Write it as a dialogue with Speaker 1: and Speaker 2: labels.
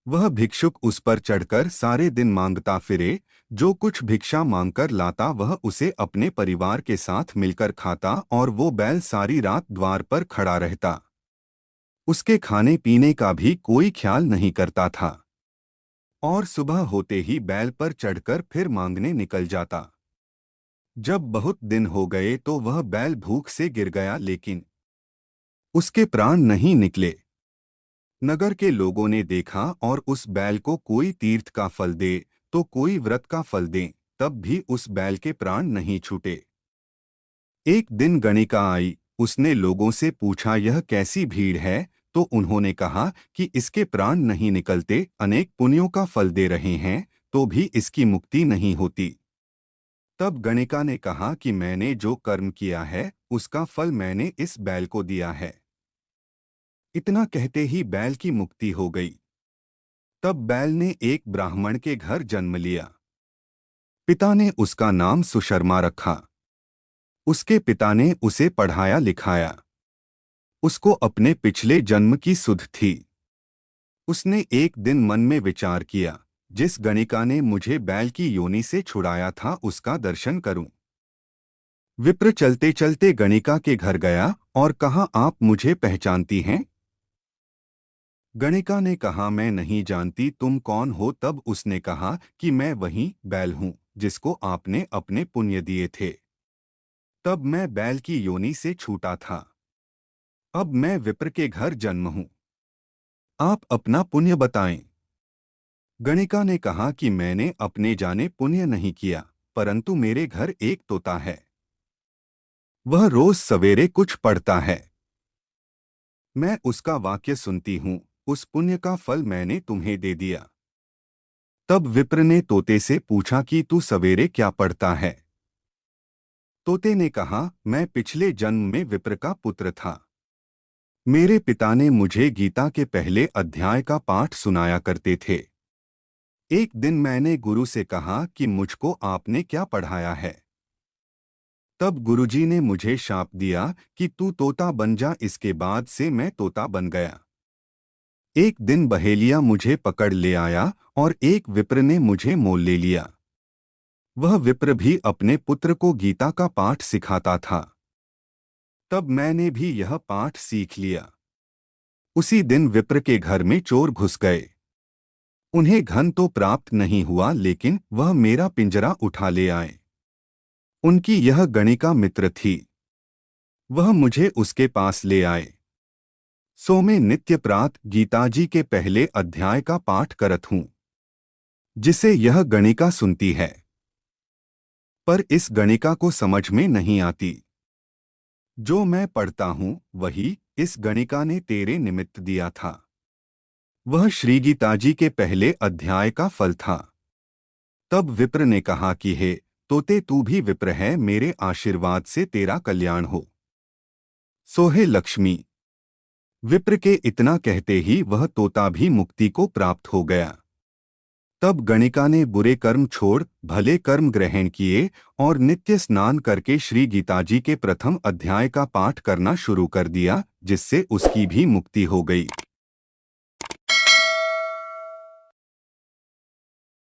Speaker 1: वह भिक्षुक उस पर चढ़कर सारे दिन मांगता फिरे। जो कुछ भिक्षा मांगकर लाता वह उसे अपने परिवार के साथ मिलकर खाता और वो बैल सारी रात द्वार पर खड़ा रहता। उसके खाने पीने का भी कोई ख्याल नहीं करता था और सुबह होते ही बैल पर चढ़कर फिर मांगने निकल जाता। जब बहुत दिन हो गए तो वह बैल भूख से गिर गया, लेकिन उसके प्राण नहीं निकले। नगर के लोगों ने देखा और उस बैल को कोई तीर्थ का फल दे तो कोई व्रत का फल दे, तब भी उस बैल के प्राण नहीं छूटे। एक दिन गणिका आई। उसने लोगों से पूछा, यह कैसी भीड़ है? तो उन्होंने कहा कि इसके प्राण नहीं निकलते, अनेक पुण्यों का फल दे रहे हैं तो भी इसकी मुक्ति नहीं होती। तब गणिका ने कहा कि मैंने जो कर्म किया है उसका फल मैंने इस बैल को दिया है। इतना कहते ही बैल की मुक्ति हो गई। तब बैल ने एक ब्राह्मण के घर जन्म लिया। पिता ने उसका नाम सुशर्मा रखा। उसके पिता ने उसे पढ़ाया लिखाया। उसको अपने पिछले जन्म की सुध थी। उसने एक दिन मन में विचार किया, जिस गणिका ने मुझे बैल की योनि से छुड़ाया था उसका दर्शन करूं। विप्र चलते चलते गणिका के घर गया और कहा, आप मुझे पहचानती हैं? गणिका ने कहा, मैं नहीं जानती, तुम कौन हो? तब उसने कहा कि मैं वही बैल हूं जिसको आपने अपने पुण्य दिए थे। तब मैं बैल की योनि से छूटा था। अब मैं विप्र के घर जन्म हूं। आप अपना पुण्य बताएं। गणिका ने कहा कि मैंने अपने जाने पुण्य नहीं किया, परंतु मेरे घर एक तोता है। वह रोज सवेरे कुछ पढ़ता है। मैं उसका वाक्य सुनती हूँ। उस पुण्य का फल मैंने तुम्हें दे दिया। तब विप्र ने तोते से पूछा कि तू सवेरे क्या पढ़ता है? तोते ने कहा, मैं पिछले जन्म में विप्र का पुत्र था। मेरे पिता ने मुझे गीता के पहले अध्याय का पाठ सुनाया करते थे। एक दिन मैंने गुरु से कहा कि मुझको आपने क्या पढ़ाया है? तब गुरुजी ने मुझे शाप दिया कि तू तोता बन जा। इसके बाद से मैं तोता बन गया। एक दिन बहेलिया मुझे पकड़ ले आया और एक विप्र ने मुझे मोल ले लिया। वह विप्र भी अपने पुत्र को गीता का पाठ सिखाता था। तब मैंने भी यह पाठ सीख लिया। उसी दिन विप्र के घर में चोर घुस गए। उन्हें धन तो प्राप्त नहीं हुआ, लेकिन वह मेरा पिंजरा उठा ले आए। उनकी यह गणिका मित्र थी। वह मुझे उसके पास ले आए। सो मैं नित्य प्रात गीताजी के पहले अध्याय का पाठ करत हूँ, जिसे यह गणिका सुनती है। पर इस गणिका को समझ में नहीं आती। जो मैं पढ़ता हूँ वही इस गणिका ने तेरे निमित्त दिया था। वह श्री गीताजी के पहले अध्याय का फल था। तब विप्र ने कहा कि हे तोते, तू भी विप्र है, मेरे आशीर्वाद से तेरा कल्याण हो। सोहे लक्ष्मी। विप्र के इतना कहते ही वह तोता भी मुक्ति को प्राप्त हो गया। तब गणिका ने बुरे कर्म छोड़ भले कर्म ग्रहण किए और नित्य स्नान करके श्री गीताजी के प्रथम अध्याय का पाठ करना शुरू कर दिया, जिससे उसकी भी मुक्ति हो गई।